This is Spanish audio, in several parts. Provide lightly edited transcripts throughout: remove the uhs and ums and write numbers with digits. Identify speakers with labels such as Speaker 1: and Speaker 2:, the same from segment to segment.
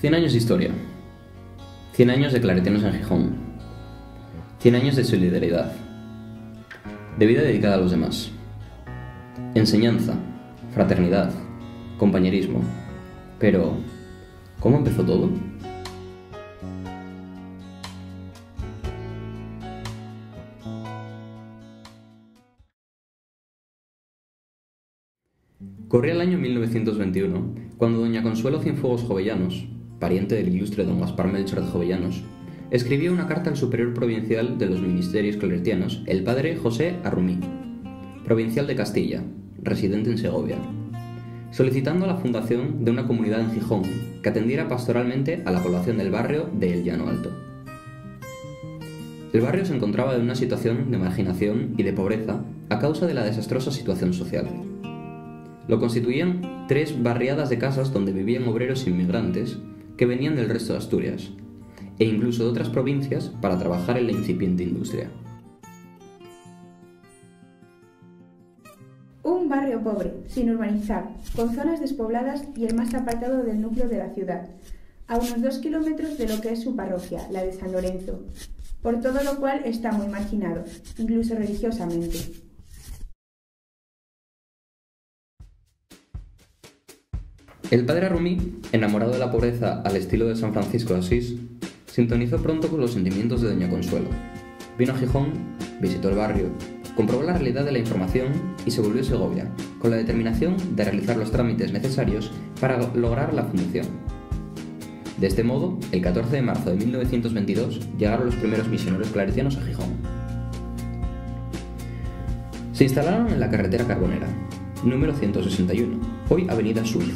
Speaker 1: 100 años de historia. 100 años de claretianos en Gijón. 100 años de solidaridad. De vida dedicada a los demás. Enseñanza, fraternidad, compañerismo. Pero, ¿cómo empezó todo? Corría el año 1921, cuando doña Consuelo Cienfuegos Jovellanos, pariente del ilustre don Gaspar Melchor de Jovellanos, escribió una carta al superior provincial de los ministerios claretianos, el padre José Arrumí, provincial de Castilla, residente en Segovia, solicitando la fundación de una comunidad en Gijón que atendiera pastoralmente a la población del barrio de El Llano Alto. El barrio se encontraba en una situación de marginación y de pobreza a causa de la desastrosa situación social. Lo constituían 3 barriadas de casas donde vivían obreros inmigrantes que venían del resto de Asturias, e incluso de otras provincias para trabajar en la incipiente industria.
Speaker 2: Un barrio pobre, sin urbanizar, con zonas despobladas y el más apartado del núcleo de la ciudad, a unos 2 kilómetros de lo que es su parroquia, la de San Lorenzo, por todo lo cual está muy marginado, incluso religiosamente.
Speaker 1: El padre Arrumí, enamorado de la pobreza al estilo de San Francisco de Asís, sintonizó pronto con los sentimientos de doña Consuelo. Vino a Gijón, visitó el barrio, comprobó la realidad de la información y se volvió a Segovia, con la determinación de realizar los trámites necesarios para lograr la fundación. De este modo, el 14 de marzo de 1922 llegaron los primeros misioneros claretianos a Gijón. Se instalaron en la carretera Carbonera, número 161, hoy Avenida Suiz,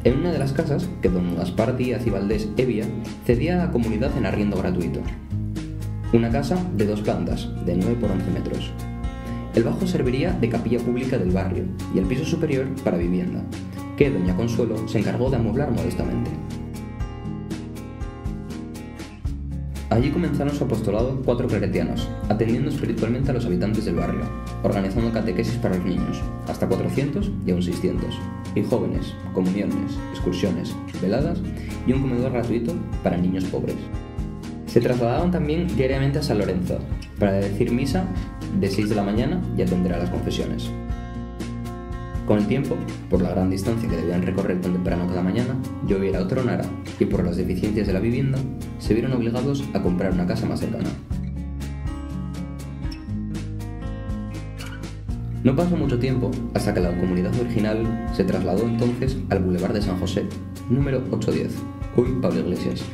Speaker 1: en una de las casas que don Gaspar Díaz y Valdés Evia cedía a la comunidad en arriendo gratuito. Una casa de 2 plantas, de 9 por 11 metros. El bajo serviría de capilla pública del barrio y el piso superior para vivienda, que doña Consuelo se encargó de amueblar modestamente. Allí comenzaron su apostolado 4 claretianos, atendiendo espiritualmente a los habitantes del barrio, organizando catequesis para los niños, hasta 400 y aún 600, y jóvenes, comuniones, excursiones, veladas y un comedor gratuito para niños pobres. Se trasladaban también diariamente a San Lorenzo, para decir misa de 6 de la mañana y atender a las confesiones. Con el tiempo, por la gran distancia que debían recorrer tan temprano cada mañana, lloviera o tronara, y por las deficiencias de la vivienda, se vieron obligados a comprar una casa más cercana. No pasó mucho tiempo hasta que la comunidad original se trasladó entonces al Boulevard de San José, número 810, hoy Pablo Iglesias,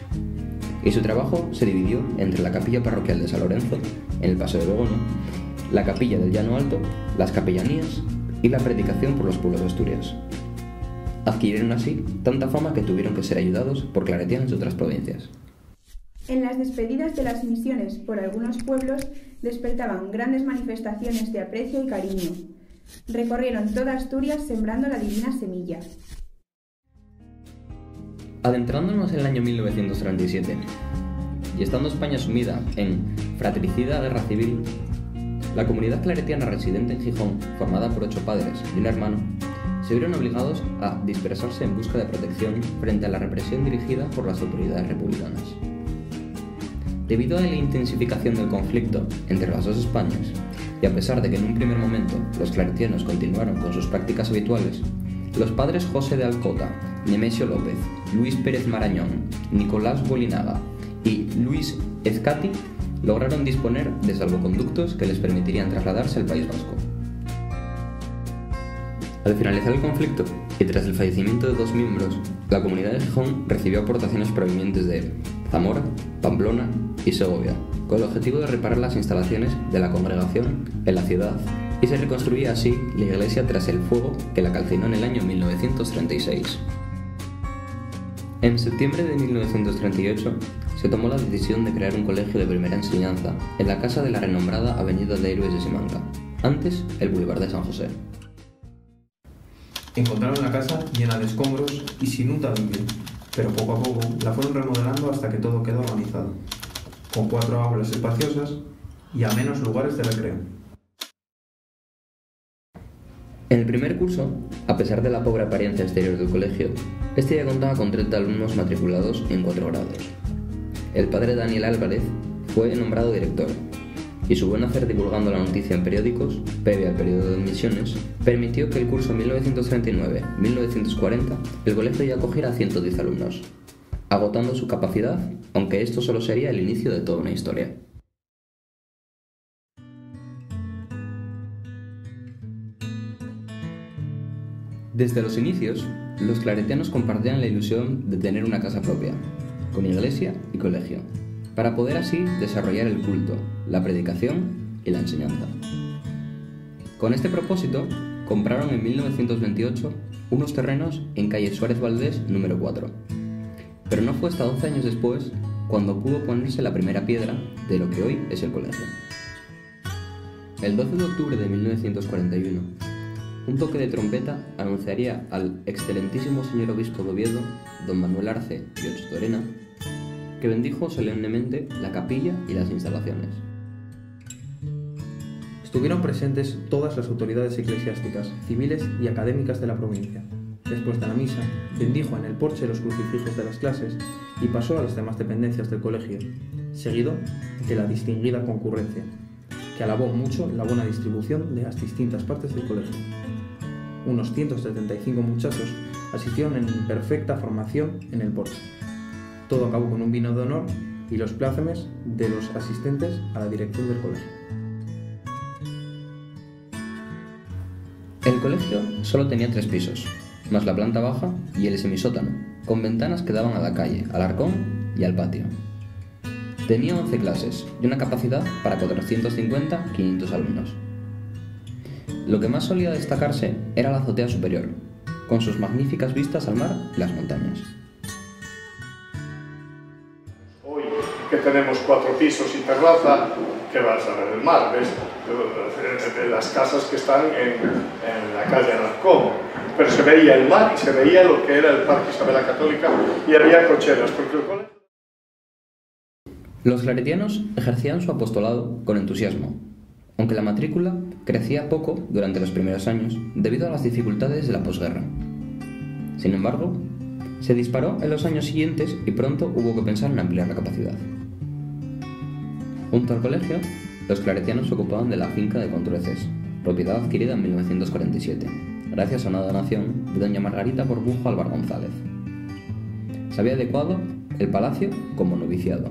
Speaker 1: y su trabajo se dividió entre la capilla parroquial de San Lorenzo, en el Paseo de Begoña, la capilla del Llano Alto, las capellanías y la predicación por los pueblos de Asturias. Adquirieron así tanta fama que tuvieron que ser ayudados por claretianos de otras provincias.
Speaker 2: En las despedidas de las misiones por algunos pueblos despertaban grandes manifestaciones de aprecio y cariño. Recorrieron toda Asturias sembrando la divina semilla.
Speaker 1: Adentrándonos en el año 1937, y estando España sumida en fratricida guerra civil, la comunidad claretiana residente en Gijón, formada por 8 padres y un hermano, se vieron obligados a dispersarse en busca de protección frente a la represión dirigida por las autoridades republicanas. Debido a la intensificación del conflicto entre las dos Españas, y a pesar de que en un primer momento los claretianos continuaron con sus prácticas habituales, los padres José de Alcota, Nemesio López, Luis Pérez Marañón, Nicolás Bolinaga y Luis Ezcati lograron disponer de salvoconductos que les permitirían trasladarse al País Vasco. Al finalizar el conflicto, y tras el fallecimiento de 2 miembros, la comunidad de Gijón recibió aportaciones provenientes de Zamora, Pamplona y Segovia, con el objetivo de reparar las instalaciones de la congregación en la ciudad, y se reconstruía así la iglesia tras el fuego que la calcinó en el año 1936. En septiembre de 1938 se tomó la decisión de crear un colegio de primera enseñanza en la casa de la renombrada Avenida de Héroes de Simancas, antes el Boulevard de San José.
Speaker 3: Encontraron la casa llena de escombros y sin un tabique, pero poco a poco la fueron remodelando hasta que todo quedó organizado, con 4 aulas espaciosas y a menos lugares de recreo.
Speaker 1: En el primer curso, a pesar de la pobre apariencia exterior del colegio, este ya contaba con 30 alumnos matriculados en 4 grados. El padre Daniel Álvarez fue nombrado director, y su buen hacer divulgando la noticia en periódicos, previo al periodo de admisiones, permitió que el curso 1939-1940 el colegio ya acogiera a 110 alumnos, agotando su capacidad, aunque esto solo sería el inicio de toda una historia. Desde los inicios, los claretianos compartían la ilusión de tener una casa propia, con iglesia y colegio, para poder así desarrollar el culto, la predicación y la enseñanza. Con este propósito, compraron en 1928 unos terrenos en calle Suárez Valdés número 4, pero no fue hasta 12 años después cuando pudo ponerse la primera piedra de lo que hoy es el colegio. El 12 de octubre de 1941, un toque de trompeta anunciaría al excelentísimo señor obispo de Oviedo, don Manuel Arce y Octorena, que bendijo solemnemente la capilla y las instalaciones.
Speaker 3: Estuvieron presentes todas las autoridades eclesiásticas, civiles y académicas de la provincia. Después de la misa, bendijo en el porche los crucifijos de las clases y pasó a las demás dependencias del colegio, seguido de la distinguida concurrencia, que alabó mucho la buena distribución de las distintas partes del colegio. Unos 175 muchachos asistieron en perfecta formación en el porche. Todo acabó con un vino de honor y los plácemes de los asistentes a la dirección del colegio.
Speaker 1: El colegio solo tenía 3 pisos, más la planta baja y el semisótano, con ventanas que daban a la calle, al arcón y al patio. Tenía 11 clases y una capacidad para 450-500 alumnos. Lo que más solía destacarse era la azotea superior, con sus magníficas vistas al mar y las montañas.
Speaker 4: Hoy que tenemos 4 pisos y terraza, ¿qué vas a ver? El mar, ¿ves? Las casas que están en la calle Alarcón, pero se veía el mar y se veía lo que era el Parque Isabel la Católica y había cocheras, porque el colegio...
Speaker 1: Los claretianos ejercían su apostolado con entusiasmo, aunque la matrícula crecía poco durante los primeros años debido a las dificultades de la posguerra. Sin embargo, se disparó en los años siguientes y pronto hubo que pensar en ampliar la capacidad. Junto al colegio, los claretianos se ocupaban de la finca de Contrueces, propiedad adquirida en 1947, gracias a una donación de doña Margarita Borbujo Álvar González. Se había adecuado el palacio como noviciado.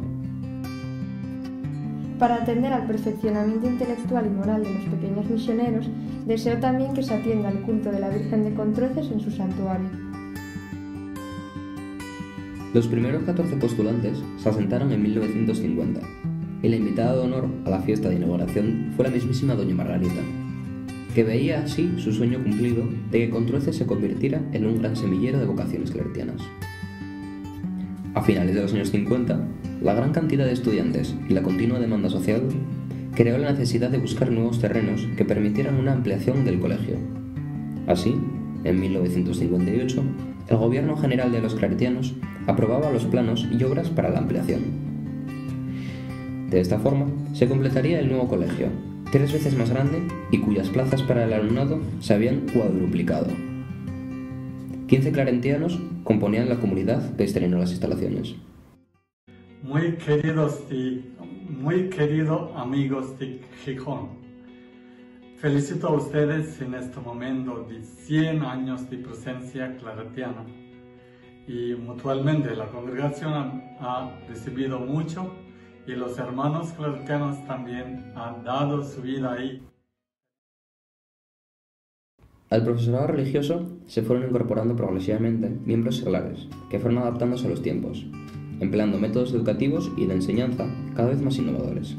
Speaker 5: Para atender al perfeccionamiento intelectual y moral de los pequeños misioneros, deseó también que se atienda al culto de la Virgen de Contrueces en su santuario.
Speaker 1: Los primeros 14 postulantes se asentaron en 1950, y la invitada de honor a la fiesta de inauguración fue la mismísima doña Margarita, que veía así su sueño cumplido de que Contrueces se convirtiera en un gran semillero de vocaciones claretianas. A finales de los años 50, la gran cantidad de estudiantes y la continua demanda social creó la necesidad de buscar nuevos terrenos que permitieran una ampliación del colegio. Así, en 1958, el Gobierno General de los Claretianos aprobaba los planos y obras para la ampliación. De esta forma, se completaría el nuevo colegio, 3 veces más grande y cuyas plazas para el alumnado se habían cuadruplicado. 15 claretianos componían la comunidad que estrenó las instalaciones.
Speaker 6: Muy queridos amigos de Gijón, felicito a ustedes en este momento de 100 años de presencia claretiana y mutuamente la congregación ha recibido mucho y los hermanos claretianos también han dado su vida ahí.
Speaker 1: Al profesorado religioso se fueron incorporando progresivamente miembros seglares que fueron adaptándose a los tiempos, empleando métodos educativos y de enseñanza cada vez más innovadores.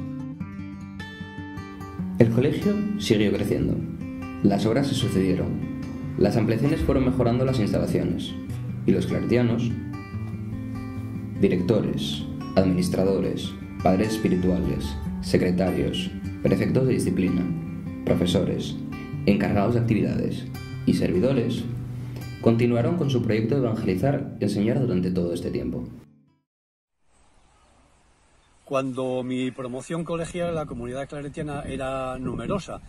Speaker 1: El colegio siguió creciendo, las obras se sucedieron, las ampliaciones fueron mejorando las instalaciones, y los claretianos, directores, administradores, padres espirituales, secretarios, prefectos de disciplina, profesores, encargados de actividades y servidores, continuaron con su proyecto de evangelizar y enseñar durante todo este tiempo.
Speaker 7: Cuando mi promoción colegial, la comunidad claretiana era numerosa.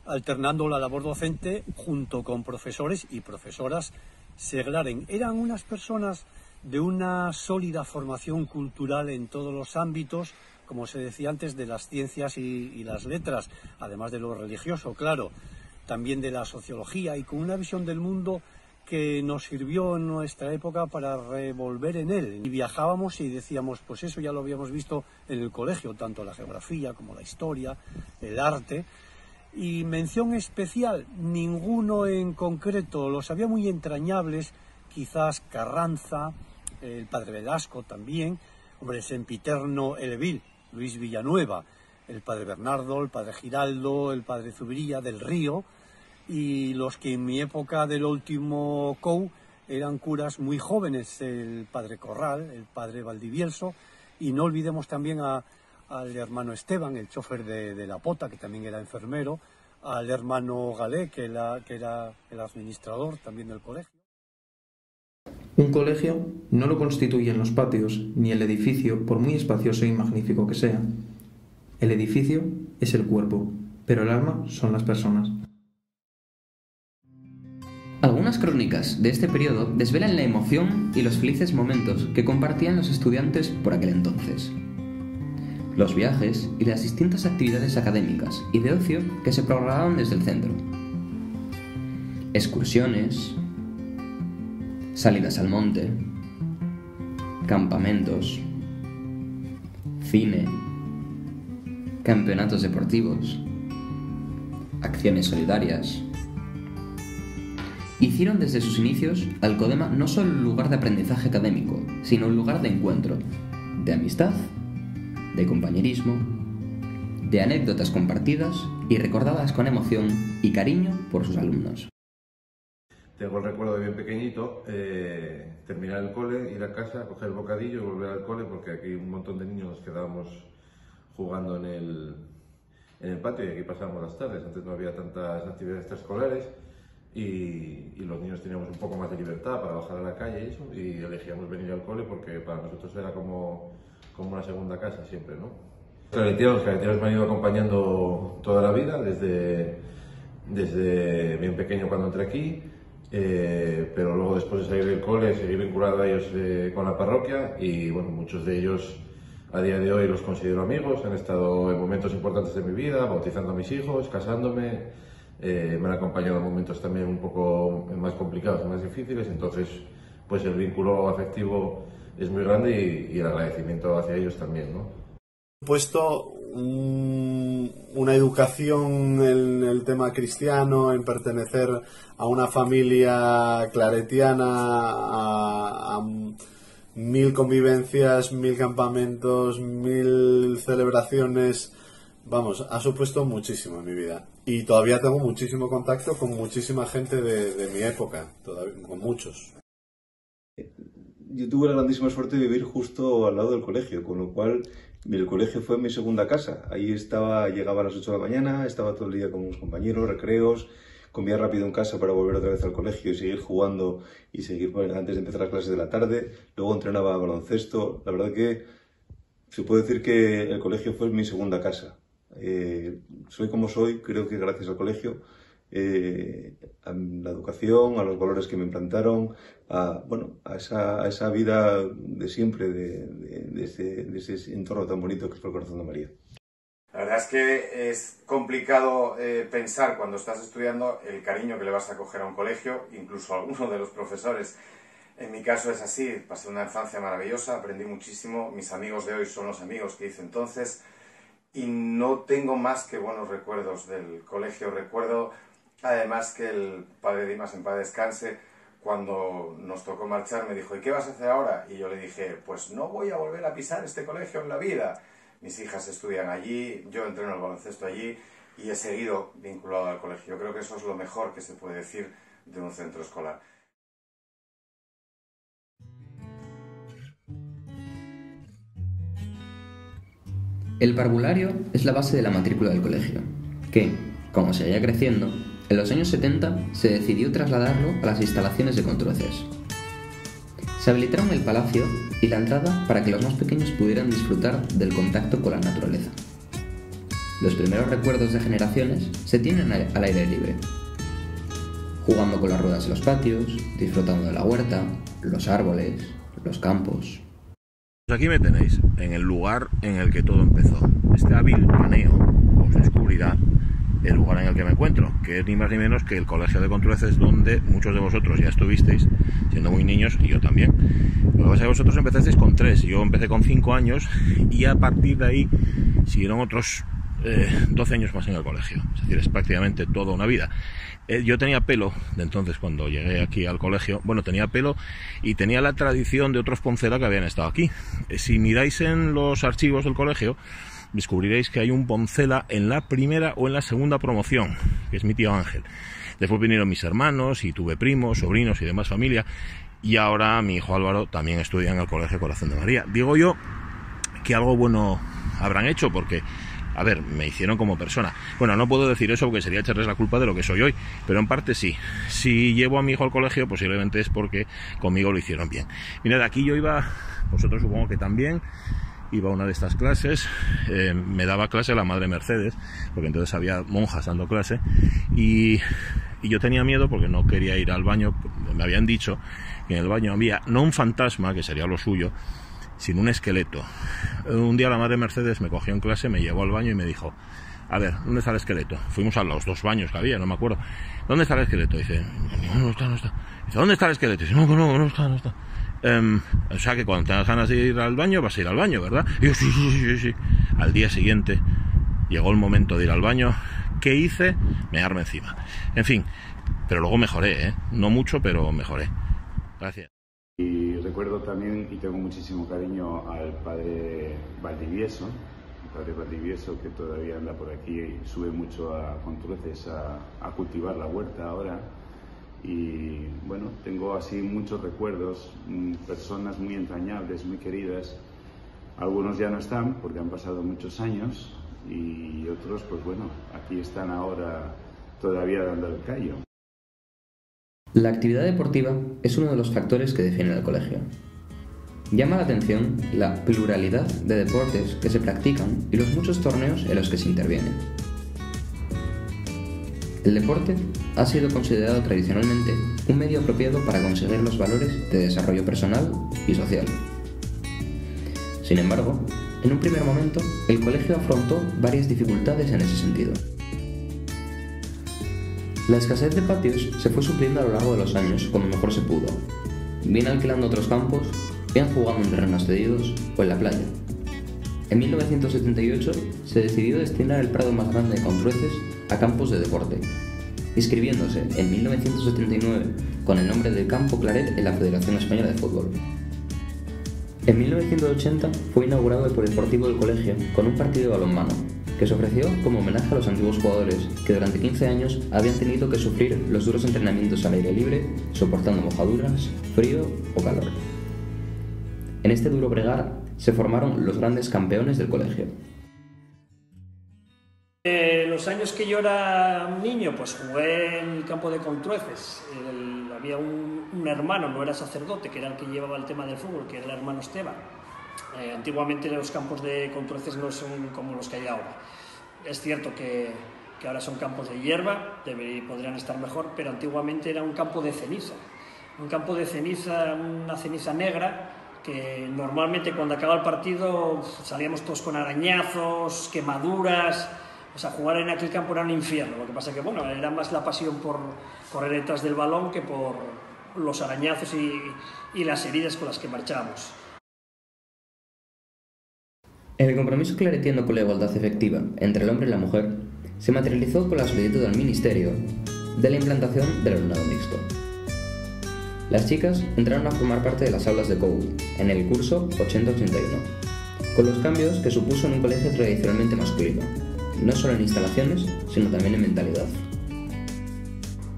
Speaker 7: alternando la labor docente junto con profesores y profesoras seglaren. Eran unas personas de una sólida formación cultural en todos los ámbitos, como se decía antes, de las ciencias y las letras, además de lo religioso, claro, también de la sociología, y con una visión del mundo que nos sirvió en nuestra época para revolver en él. Y viajábamos y decíamos, pues eso ya lo habíamos visto en el colegio, tanto la geografía como la historia, el arte. Y mención especial, ninguno en concreto, los había muy entrañables, quizás Carranza, el padre Velasco también, hombre, sempiterno Elevil, Luis Villanueva, el padre Bernardo, el padre Giraldo, el padre Zubiría del Río, y los que en mi época del último COU eran curas muy jóvenes, el padre Corral, el padre Valdivielso, y no olvidemos también al hermano Esteban, el chofer de la Pota, que también era enfermero, al hermano Galé, que era el administrador también del colegio.
Speaker 3: Un colegio no lo constituyen los patios ni el edificio, por muy espacioso y magnífico que sea. El edificio es el cuerpo, pero el alma son las personas.
Speaker 1: Algunas crónicas de este periodo desvelan la emoción y los felices momentos que compartían los estudiantes por aquel entonces. Los viajes y las distintas actividades académicas y de ocio que se programaban desde el centro. Excursiones, salidas al monte, campamentos, cine, campeonatos deportivos, acciones solidarias. Hicieron desde sus inicios Alcodema no solo un lugar de aprendizaje académico, sino un lugar de encuentro, de amistad, de compañerismo, de anécdotas compartidas y recordadas con emoción y cariño por sus alumnos.
Speaker 8: Tengo el recuerdo de bien pequeñito, terminar el cole, ir a casa, coger el bocadillo y volver al cole, porque aquí un montón de niños nos quedábamos jugando en el patio y aquí pasábamos las tardes. Antes no había tantas actividades extraescolares y los niños teníamos un poco más de libertad para bajar a la calle y eso, y elegíamos venir al cole porque para nosotros era como una segunda casa siempre, ¿no? Los claretianos me han ido acompañando toda la vida, desde bien pequeño cuando entré aquí, pero luego después de salir del cole seguí vinculado a ellos con la parroquia y bueno, muchos de ellos a día de hoy los considero amigos, han estado en momentos importantes de mi vida, bautizando a mis hijos, casándome, me han acompañado en momentos también un poco más complicados y más difíciles, entonces pues el vínculo afectivo es muy grande y el agradecimiento hacia ellos también, ¿no?
Speaker 9: He puesto una educación en el tema cristiano, en pertenecer a una familia claretiana, a 1000 convivencias, 1000 campamentos, 1000 celebraciones. Vamos, ha supuesto muchísimo en mi vida. Y todavía tengo muchísimo contacto con muchísima gente de mi época, todavía, con muchos.
Speaker 10: Yo tuve la grandísima suerte de vivir justo al lado del colegio, con lo cual el colegio fue mi segunda casa. Ahí llegaba a las 8 de la mañana, estaba todo el día con mis compañeros, recreos, comía rápido en casa para volver otra vez al colegio y seguir jugando y seguir antes de empezar las clases de la tarde. Luego entrenaba baloncesto. La verdad que se puede decir que el colegio fue mi segunda casa. Soy como soy, creo que gracias al colegio, a la educación, a los valores que me implantaron, a esa vida de siempre, de ese entorno tan bonito que es el Corazón de María.
Speaker 11: La verdad es que es complicado pensar cuando estás estudiando el cariño que le vas a coger a un colegio, incluso a alguno de los profesores. En mi caso es así, pasé una infancia maravillosa, aprendí muchísimo, mis amigos de hoy son los amigos que hice entonces y no tengo más que buenos recuerdos del colegio. Recuerdo además que el padre Dimas, en paz descanse, cuando nos tocó marchar me dijo: ¿y qué vas a hacer ahora? Y yo le dije: pues no voy a volver a pisar este colegio en la vida. Mis hijas estudian allí, yo entreno el baloncesto allí y he seguido vinculado al colegio. Yo creo que eso es lo mejor que se puede decir de un centro escolar.
Speaker 1: El parvulario es la base de la matrícula del colegio, que, como seguía creciendo, en los años 70 se decidió trasladarlo a las instalaciones de Contrueces. Se habilitaron el palacio y la entrada para que los más pequeños pudieran disfrutar del contacto con la naturaleza. Los primeros recuerdos de generaciones se tienen al aire libre, jugando con las ruedas en los patios, disfrutando de la huerta, los árboles, los campos.
Speaker 12: Pues aquí me tenéis, en el lugar en el que todo empezó. Este hábil paneo os descubrirá el lugar en el que me encuentro, que es ni más ni menos que el Colegio de Contrueces, donde muchos de vosotros ya estuvisteis siendo muy niños, y yo también. Lo que pasa es que vosotros empezasteis con 3, yo empecé con 5 años, y a partir de ahí siguieron otros 12 años más en el colegio. Es decir, es prácticamente toda una vida. Yo tenía pelo de entonces, cuando llegué aquí al colegio. Bueno, tenía pelo y tenía la tradición de otros Poncela que habían estado aquí. Si miráis en los archivos del colegio, descubriréis que hay un Poncela en la primera o en la segunda promoción, que es mi tío Ángel. Después vinieron mis hermanos y tuve primos, sobrinos y demás familia, y ahora mi hijo Álvaro también estudia en el Colegio Corazón de María. Digo yo que algo bueno habrán hecho, porque, a ver, me hicieron como persona. Bueno, no puedo decir eso porque sería echarles la culpa de lo que soy hoy, pero en parte sí. Si llevo a mi hijo al colegio, posiblemente es porque conmigo lo hicieron bien. Mirad, aquí yo iba, vosotros supongo que también, iba a una de estas clases, me daba clase la madre Mercedes, porque entonces había monjas dando clase, y yo tenía miedo porque no quería ir al baño. Me habían dicho que en el baño había no un fantasma, que sería lo suyo, sino un esqueleto. Un día la madre Mercedes me cogió en clase, me llevó al baño y me dijo: a ver, ¿dónde está el esqueleto? Fuimos a los 2 baños que había, no me acuerdo. ¿Dónde está el esqueleto? Dice: no está. Dice: ¿dónde está el esqueleto? Dice: no está. O sea que cuando tengas ganas de ir al baño, vas a ir al baño, ¿verdad? Y yo: sí. Al día siguiente llegó el momento de ir al baño. ¿Qué hice? Mearme encima. En fin, pero luego mejoré, no mucho, pero mejoré. Gracias.
Speaker 13: Y recuerdo también, y tengo muchísimo cariño, al padre Valdivieso, que todavía anda por aquí y sube mucho a Contrueces a cultivar la huerta ahora. Y bueno, tengo así muchos recuerdos, personas muy entrañables, muy queridas. Algunos ya no están porque han pasado muchos años, y otros, pues bueno, aquí están ahora todavía dando el callo.
Speaker 1: La actividad deportiva es uno de los factores que definen el colegio. Llama la atención la pluralidad de deportes que se practican y los muchos torneos en los que se interviene. El deporte ha sido considerado tradicionalmente un medio apropiado para conseguir los valores de desarrollo personal y social. Sin embargo, en un primer momento, el colegio afrontó varias dificultades en ese sentido. La escasez de patios se fue supliendo a lo largo de los años como mejor se pudo, bien alquilando otros campos, bien jugando en terrenos cedidos o en la playa. En 1978 se decidió destinar el prado más grande de Contrueces a campos de deporte, inscribiéndose en 1979 con el nombre de Campo Claret en la Federación Española de Fútbol. En 1980 fue inaugurado el polideportivo del colegio con un partido de balonmano, que se ofreció como homenaje a los antiguos jugadores que durante 15 años habían tenido que sufrir los duros entrenamientos al aire libre, soportando mojaduras, frío o calor. En este duro bregar se formaron los grandes campeones del colegio.
Speaker 14: Los años que yo era niño, pues jugué en el campo de Contrueces. Había un hermano, no era sacerdote, que era el que llevaba el tema del fútbol, que era el hermano Esteban. Antiguamente los campos de Contrueces no son como los que hay ahora. Es cierto que ahora son campos de hierba, podrían estar mejor, pero antiguamente era un campo de ceniza. Un campo de ceniza, una ceniza negra, que normalmente cuando acaba el partido salíamos todos con arañazos, quemaduras. O sea, jugar en aquel campo era un infierno. Lo que pasa que, bueno, era más la pasión por correr detrás del balón que por los arañazos y las heridas con las que marchábamos.
Speaker 1: El compromiso claretiano con la igualdad efectiva entre el hombre y la mujer se materializó con la solicitud del Ministerio de la implantación del alumnado mixto. Las chicas entraron a formar parte de las aulas de COU en el curso 80-81, con los cambios que supuso en un colegio tradicionalmente masculino, no solo en instalaciones, sino también en mentalidad.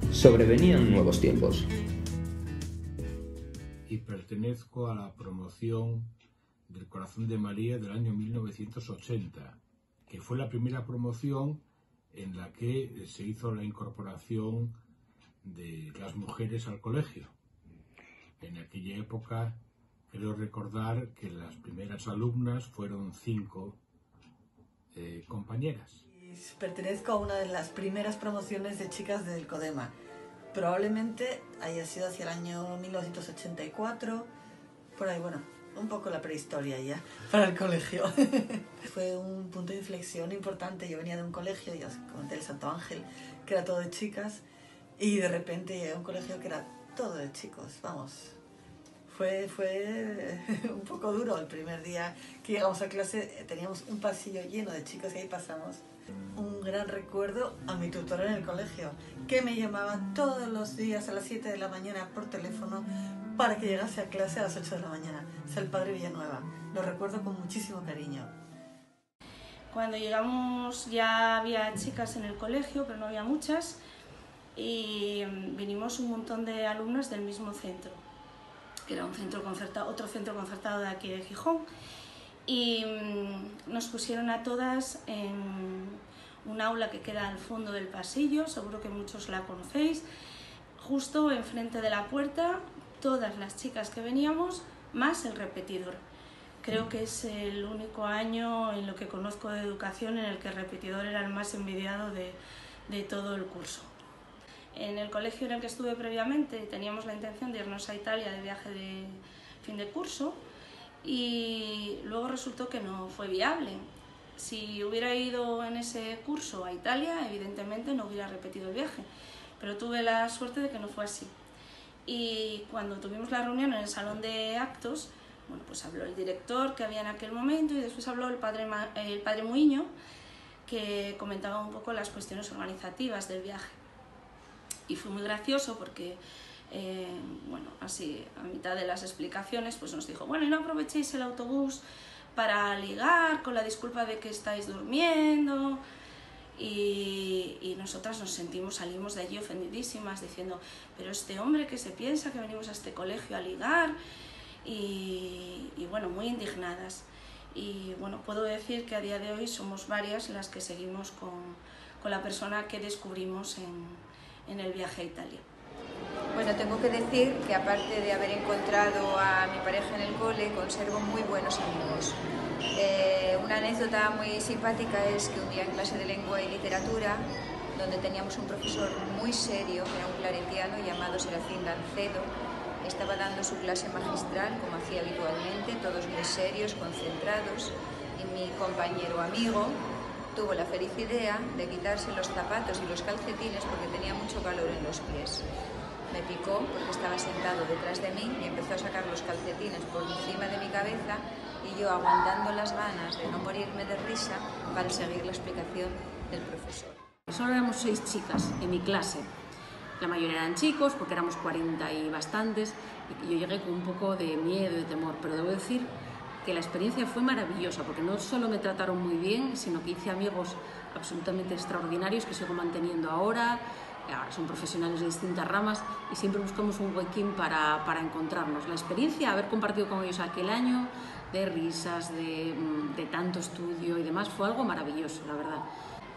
Speaker 1: Sobrevenían nuevos tiempos.
Speaker 15: Y pertenezco a la promoción del Corazón de María del año 1980, que fue la primera promoción en la que se hizo la incorporación de las mujeres al colegio. En aquella época, creo recordar que las primeras alumnas fueron 5 compañeras.
Speaker 16: Pertenezco a una de las primeras promociones de chicas del CODEMA. Probablemente haya sido hacia el año 1984, por ahí, bueno, un poco la prehistoria ya para el colegio. Fue un punto de inflexión importante. Yo venía de un colegio, ya os comenté, el Santo Ángel, que era todo de chicas, y de repente llegué a un colegio que era todo de chicos, vamos. Fue un poco duro el primer día que llegamos a clase, teníamos un pasillo lleno de chicos y ahí pasamos. Un gran recuerdo a mi tutora en el colegio, que me llamaba todos los días a las 7 de la mañana por teléfono para que llegase a clase a las 8 de la mañana. Es el padre Villanueva. Lo recuerdo con muchísimo cariño.
Speaker 17: Cuando llegamos ya había chicas en el colegio, pero no había muchas, y vinimos un montón de alumnas del mismo centro, que era un centro concertado, otro centro concertado de aquí de Gijón, y nos pusieron a todas en un aula que queda al fondo del pasillo, seguro que muchos la conocéis, justo enfrente de la puerta, todas las chicas que veníamos, más el repetidor. Creo que es el único año en lo que conozco de educación en el que el repetidor era el más envidiado de todo el curso. En el colegio en el que estuve previamente teníamos la intención de irnos a Italia de viaje de fin de curso y luego resultó que no fue viable. Si hubiera ido en ese curso a Italia, evidentemente no hubiera repetido el viaje, pero tuve la suerte de que no fue así. Y cuando tuvimos la reunión en el salón de actos, bueno, pues habló el director que había en aquel momento y después habló el padre Muiño, que comentaba un poco las cuestiones organizativas del viaje. Y fue muy gracioso porque, bueno, así a mitad de las explicaciones pues nos dijo, bueno, y no aprovechéis el autobús para ligar con la disculpa de que estáis durmiendo. Y nosotras salimos de allí ofendidísimas diciendo, pero este hombre que se piensa que venimos a este colegio a ligar, y bueno, muy indignadas. Y bueno, puedo decir que a día de hoy somos varias las que seguimos con la persona que descubrimos en el viaje a Italia.
Speaker 18: Bueno, tengo que decir que aparte de haber encontrado a mi pareja en el cole, conservo muy buenos amigos. Una anécdota muy simpática es que un día en clase de lengua y literatura, donde teníamos un profesor muy serio, que era un claretiano llamado Serafín Lancedo, estaba dando su clase magistral, como hacía habitualmente, todos muy serios, concentrados, y mi compañero amigo tuvo la feliz idea de quitarse los zapatos y los calcetines porque tenía mucho calor en los pies. Me picó porque estaba sentado detrás de mí y empezó a sacar los calcetines por encima de mi cabeza y yo aguantando las ganas de no morirme de risa para seguir la explicación del profesor.
Speaker 19: Solo éramos 6 chicas en mi clase. La mayoría eran chicos porque éramos 40 y bastantes y yo llegué con un poco de miedo y de temor, pero debo decir que la experiencia fue maravillosa porque no solo me trataron muy bien, sino que hice amigos absolutamente extraordinarios que sigo manteniendo ahora son profesionales de distintas ramas y siempre buscamos un huequín para encontrarnos. La experiencia, haber compartido con ellos aquel año, de risas, de tanto estudio y demás, fue algo maravilloso, la verdad.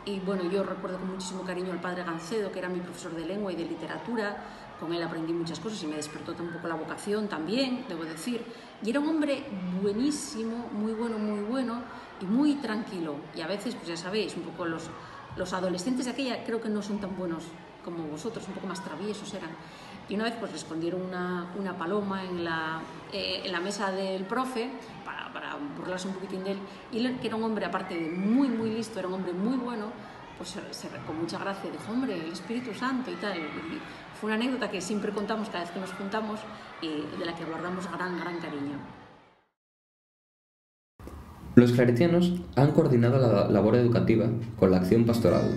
Speaker 19: Y bueno, yo recuerdo con muchísimo cariño al padre Gancedo, que era mi profesor de lengua y de literatura. Con él aprendí muchas cosas y me despertó un poco la vocación también, debo decir. Y era un hombre buenísimo, muy bueno y muy tranquilo. Y a veces, pues ya sabéis, un poco los adolescentes de aquella creo que no son tan buenos como vosotros, un poco más traviesos eran. Y una vez pues le escondieron una paloma en la mesa del profe para burlarse un poquitín de él. Y él, que era un hombre, aparte de muy listo, era un hombre muy bueno, pues con mucha gracia dijo, hombre, el Espíritu Santo y tal. Y fue una anécdota que siempre contamos cada vez que nos juntamos y de la que guardamos gran cariño.
Speaker 1: Los claretianos han coordinado la labor educativa con la acción pastoral,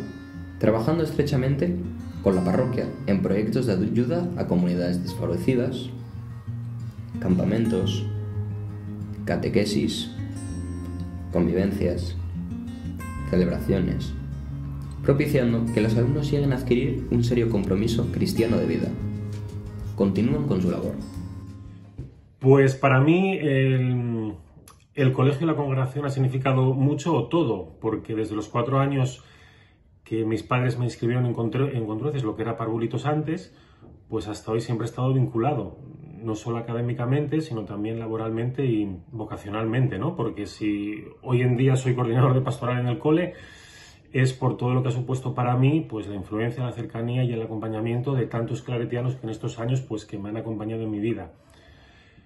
Speaker 1: trabajando estrechamente con la parroquia en proyectos de ayuda a comunidades desfavorecidas, campamentos, catequesis, convivencias, celebraciones, propiciando que los alumnos lleguen a adquirir un serio compromiso cristiano de vida. Continúan con su labor.
Speaker 20: Pues para mí el colegio y la congregación ha significado mucho o todo, porque desde los 4 años que mis padres me inscribieron en Contrueces, lo que era Parvulitos antes, pues hasta hoy siempre he estado vinculado, no solo académicamente, sino también laboralmente y vocacionalmente, ¿no? Porque si hoy en día soy coordinador de pastoral en el cole, es por todo lo que ha supuesto para mí pues la influencia, la cercanía y el acompañamiento de tantos claretianos que en estos años pues que me han acompañado en mi vida.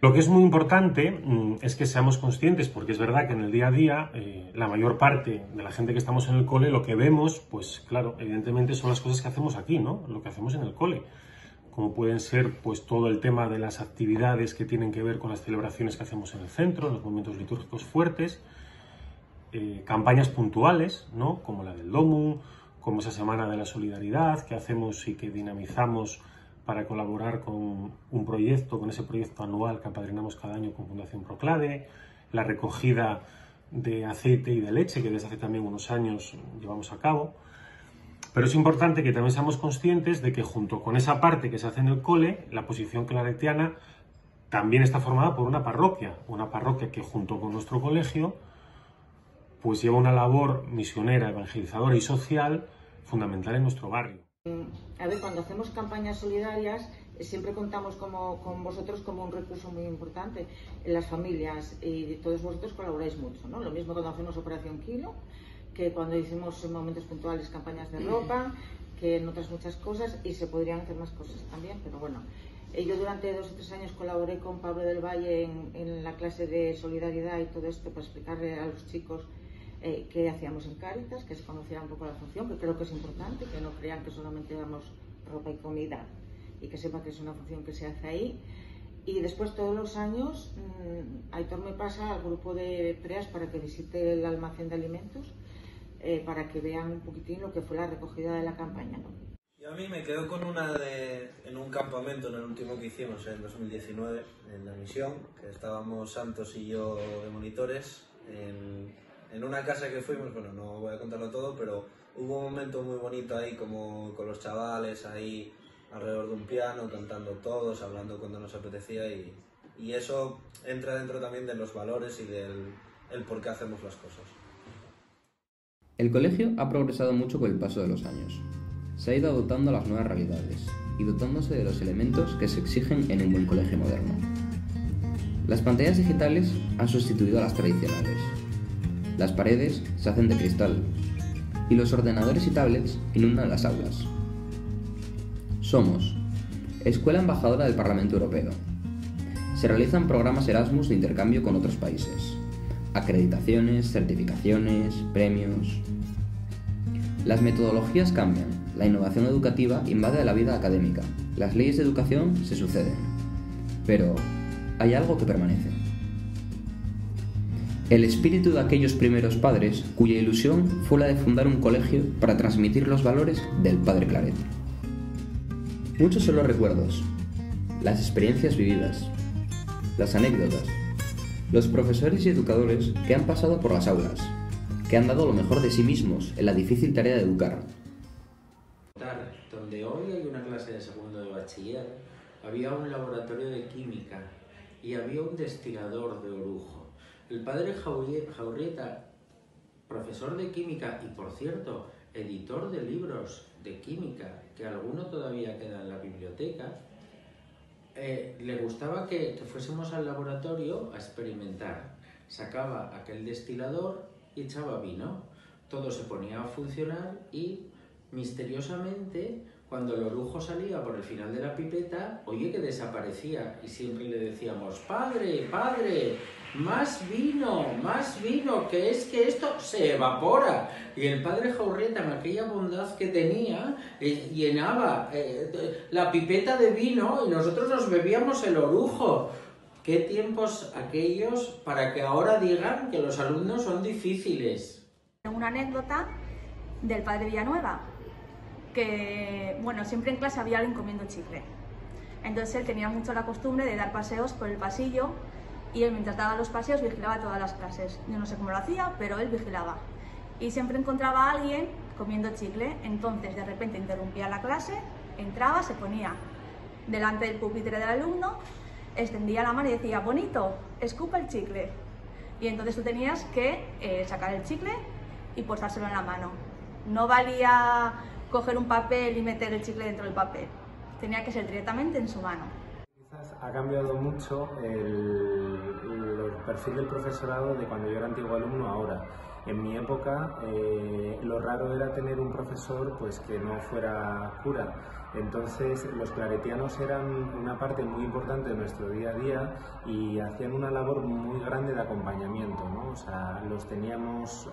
Speaker 20: Lo que es muy importante es que seamos conscientes, porque es verdad que en el día a día la mayor parte de la gente que estamos en el cole lo que vemos, pues claro, evidentemente son las cosas que hacemos aquí, ¿no? Lo que hacemos en el cole, como pueden ser pues todo el tema de las actividades que tienen que ver con las celebraciones que hacemos en el centro, los momentos litúrgicos fuertes, campañas puntuales, ¿no? Como la del Domum, como esa Semana de la Solidaridad que hacemos y que dinamizamos para colaborar con un proyecto, con ese proyecto anual que apadrinamos cada año con Fundación Proclade, la recogida de aceite y de leche que desde hace también unos años llevamos a cabo. Pero es importante que también seamos conscientes de que junto con esa parte que se hace en el cole, la posición claretiana también está formada por una parroquia que junto con nuestro colegio pues lleva una labor misionera, evangelizadora y social fundamental en nuestro barrio.
Speaker 21: A ver, cuando hacemos campañas solidarias siempre contamos con vosotros como un recurso muy importante en las familias y todos vosotros colaboráis mucho, ¿no? Lo mismo cuando hacemos Operación Kilo, que cuando hicimos en momentos puntuales campañas de ropa, que en otras muchas cosas, y se podrían hacer más cosas también, pero bueno. Yo durante 2 o 3 años colaboré con Pablo del Valle en la clase de solidaridad y todo esto para explicarle a los chicos qué hacíamos en Cáritas, que se conociera un poco la función, que creo que es importante, que no crean que solamente damos ropa y comida y que sepa que es una función que se hace ahí. Y después todos los años Aitor me pasa al grupo de PREAS para que visite el almacén de alimentos, para que vean un poquitín lo que fue la recogida de la campaña, ¿no?
Speaker 22: Y a mí me quedo con una en un campamento, en el último que hicimos en 2019, en la misión, que estábamos Santos y yo de monitores, en una casa que fuimos. Bueno, no voy a contarlo todo, pero hubo un momento muy bonito ahí, como con los chavales ahí alrededor de un piano, cantando todos, hablando cuando nos apetecía, y eso entra dentro también de los valores y del por qué hacemos las cosas.
Speaker 1: El colegio ha progresado mucho con el paso de los años. Se ha ido adoptando a las nuevas realidades y dotándose de los elementos que se exigen en un buen colegio moderno. Las pantallas digitales han sustituido a las tradicionales. Las paredes se hacen de cristal y los ordenadores y tablets inundan las aulas. Somos Escuela Embajadora del Parlamento Europeo. Se realizan programas Erasmus de intercambio con otros países. Acreditaciones, certificaciones, premios. Las metodologías cambian, la innovación educativa invade la vida académica, las leyes de educación se suceden. Pero hay algo que permanece. El espíritu de aquellos primeros padres cuya ilusión fue la de fundar un colegio para transmitir los valores del Padre Claret. Muchos son los recuerdos, las experiencias vividas, las anécdotas, los profesores y educadores que han pasado por las aulas, que han dado lo mejor de sí mismos en la difícil tarea de educar.
Speaker 23: Donde hoy hay una clase de segundo de bachiller, había un laboratorio de química y había un destilador de orujo. El padre Jaurrieta, profesor de química y, por cierto, editor de libros de química, que alguno todavía queda en la biblioteca, le gustaba que fuésemos al laboratorio a experimentar. Sacaba aquel destilador y echaba vino. Todo se ponía a funcionar y, misteriosamente, cuando el orujo salía por el final de la pipeta, oye que desaparecía, y siempre le decíamos: ¡Padre, padre! ¡Más vino! Que es que esto se evapora. Y el padre Jaurrieta, en aquella bondad que tenía, llenaba la pipeta de vino y nosotros nos bebíamos el orujo. ¿Qué tiempos aquellos para que ahora digan que los alumnos son difíciles?
Speaker 24: Una anécdota del padre Villanueva, que bueno, siempre en clase había alguien comiendo chicle. Entonces él tenía mucho la costumbre de dar paseos por el pasillo, y él, mientras daba los paseos, vigilaba todas las clases. Yo no sé cómo lo hacía, pero él vigilaba. Y siempre encontraba a alguien comiendo chicle. Entonces, de repente, interrumpía la clase, entraba, se ponía delante del pupitre del alumno, extendía la mano y decía: bonito, escupa el chicle. Y entonces tú tenías que sacar el chicle y posárselo en la mano. No valía coger un papel y meter el chicle dentro del papel. Tenía que ser directamente en su mano.
Speaker 25: Ha cambiado mucho el perfil del profesorado de cuando yo era antiguo alumno a ahora.
Speaker 2: En mi época lo raro era tener un profesor pues que no fuera cura. Entonces los claretianos eran una parte muy importante de nuestro día a día y hacían una labor muy grande de acompañamiento, ¿no? O sea, los teníamos,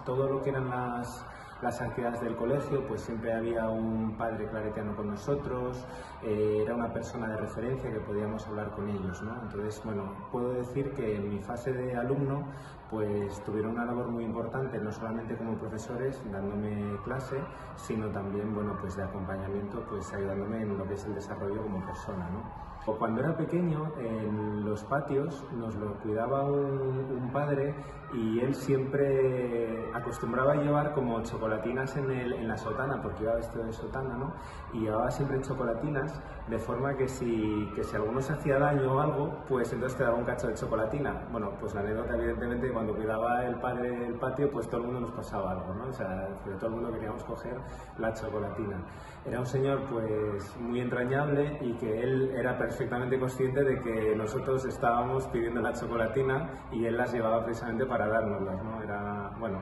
Speaker 2: todo lo que eran las actividades del colegio, pues siempre había un padre claretiano con nosotros, era una persona de referencia que podíamos hablar con ellos, ¿no? Entonces, bueno, puedo decir que en mi fase de alumno pues tuvieron una labor muy importante, no solamente como profesores dándome clase, sino también, bueno, pues de acompañamiento, pues ayudándome en lo que es el desarrollo como persona, ¿no? Cuando era pequeño, en los patios nos lo cuidaba un padre y él siempre acostumbraba a llevar como chocolatinas en la sotana, porque iba vestido de sotana, ¿no? Y llevaba siempre chocolatinas, de forma que si alguno se hacía daño o algo, pues entonces te daba un cacho de chocolatina. Bueno, pues la anécdota, evidentemente, cuando cuidaba el padre el patio, pues todo el mundo nos pasaba algo, ¿no? O sea, todo el mundo queríamos coger la chocolatina. Era un señor, pues, muy entrañable y que él era perfectamente consciente de que nosotros estábamos pidiendo la chocolatina y él las llevaba precisamente para dárnoslas, ¿no? Era, bueno,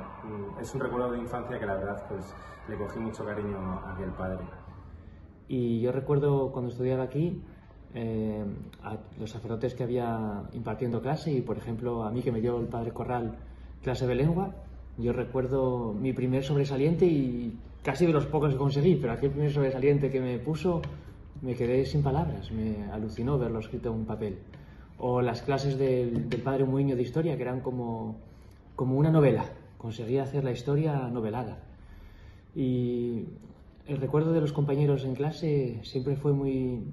Speaker 2: es un recuerdo de infancia que la verdad, pues, le cogí mucho cariño a aquel padre.
Speaker 3: Y yo recuerdo cuando estudiaba aquí a los sacerdotes que había impartiendo clase y, por ejemplo, a mí que me dio el padre Corral clase de lengua, yo recuerdo mi primer sobresaliente y casi de los pocos que conseguí, pero aquel primer sobresaliente que me puso me quedé sin palabras, me alucinó verlo escrito en un papel. O las clases del padre Muiño de historia, que eran como una novela, conseguía hacer la historia novelada. Y el recuerdo de los compañeros en clase siempre fue muy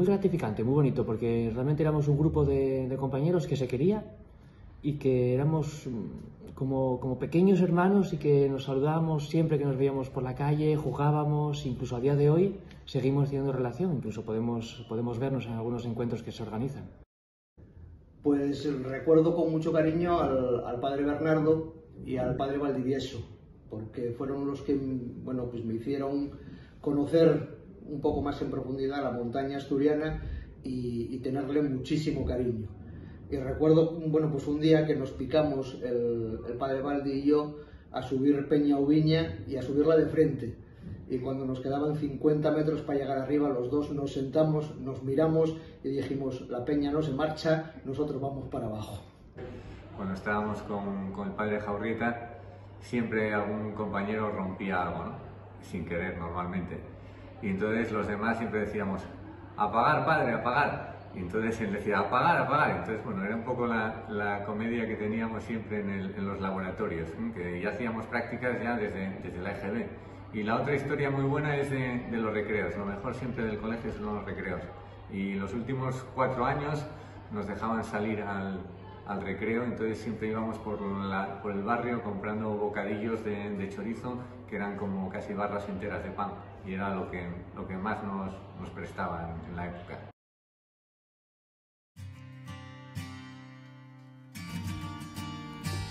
Speaker 3: gratificante, muy bonito, porque realmente éramos un grupo de compañeros que se quería y que éramos como pequeños hermanos y que nos saludábamos siempre que nos veíamos por la calle, jugábamos, incluso a día de hoy seguimos teniendo relación, incluso podemos vernos en algunos encuentros que se organizan.
Speaker 4: Pues recuerdo con mucho cariño al padre Bernardo y al padre Valdivieso, porque fueron los que, bueno, pues me hicieron conocer un poco más en profundidad la montaña asturiana y tenerle muchísimo cariño. Y recuerdo, bueno, pues un día que nos picamos el padre Valdi y yo a subir Peña Ubiña y a subirla de frente. Y cuando nos quedaban 50 metros para llegar arriba, los dos nos sentamos, nos miramos y dijimos, la peña no se marcha, nosotros vamos para abajo.
Speaker 5: Cuando estábamos con el padre Jaurrieta, siempre algún compañero rompía algo, ¿no? Sin querer, normalmente. Y entonces los demás siempre decíamos, apagar, padre, apagar. Y entonces él decía, apagar, apagar. Entonces, bueno, era un poco la comedia que teníamos siempre en los laboratorios, que ya hacíamos prácticas ya desde la EGB. Y la otra historia muy buena es de los recreos. Lo mejor siempre del colegio son los recreos. Y los últimos 4 años nos dejaban salir al recreo, entonces siempre íbamos por el barrio comprando bocadillos de chorizo, que eran como casi barras enteras de pan. Y era lo que más nos prestaban en la época.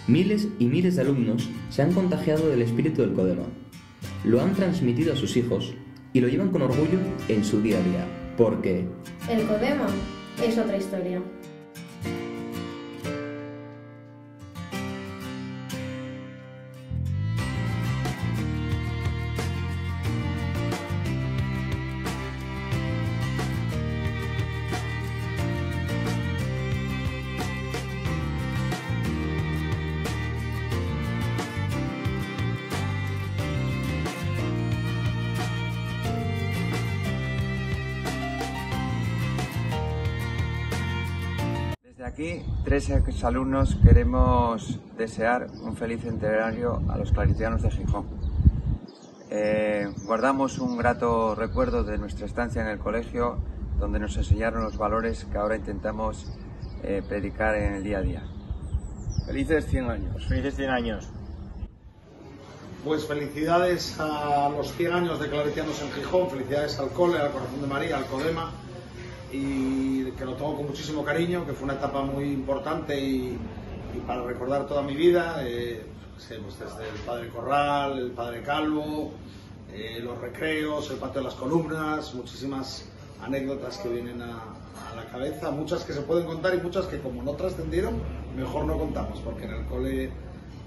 Speaker 1: Miles y miles de alumnos se han contagiado del espíritu del Codema. Lo han transmitido a sus hijos y lo llevan con orgullo en su día a día, porque
Speaker 6: el Codema es otra historia.
Speaker 25: Desde aquí, 3 exalumnos queremos desear un feliz centenario a los claretianos de Gijón. Guardamos un grato recuerdo de nuestra estancia en el colegio, donde nos enseñaron los valores que ahora intentamos predicar en el día a día.
Speaker 26: Felices 100 años.
Speaker 25: Felices 100 años.
Speaker 26: Pues felicidades a los 100 años de claretianos en Gijón, felicidades al cole, al Corazón de María, al Codema, y que lo tomo con muchísimo cariño, que fue una etapa muy importante y para recordar toda mi vida, pues desde el padre Corral, el padre Calvo, los recreos, el patio de las columnas, muchísimas anécdotas que vienen a la cabeza, muchas que se pueden contar y muchas que como no trascendieron, mejor no contamos, porque en el cole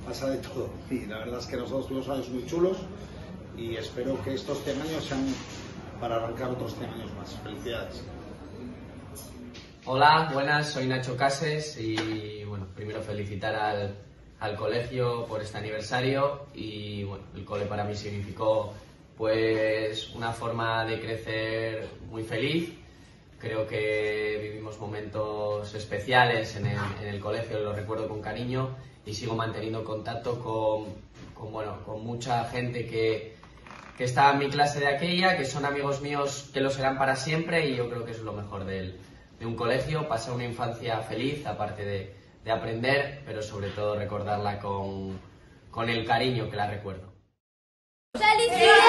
Speaker 26: pasa de todo. Y la verdad es que nosotros tuvimos años muy chulos y espero que estos 100 años sean para arrancar otros 100 años más. Felicidades.
Speaker 7: Hola, buenas, soy Nacho Cases y bueno, primero felicitar al colegio por este aniversario y bueno, el cole para mí significó pues una forma de crecer muy feliz. Creo que vivimos momentos especiales en el colegio, lo recuerdo con cariño y sigo manteniendo contacto con mucha gente que estaba en mi clase de aquella, que son amigos míos que lo serán para siempre y yo creo que es lo mejor de un colegio, pasar una infancia feliz, aparte de aprender, pero sobre todo recordarla con el cariño que la recuerdo.
Speaker 8: ¡Felicidades!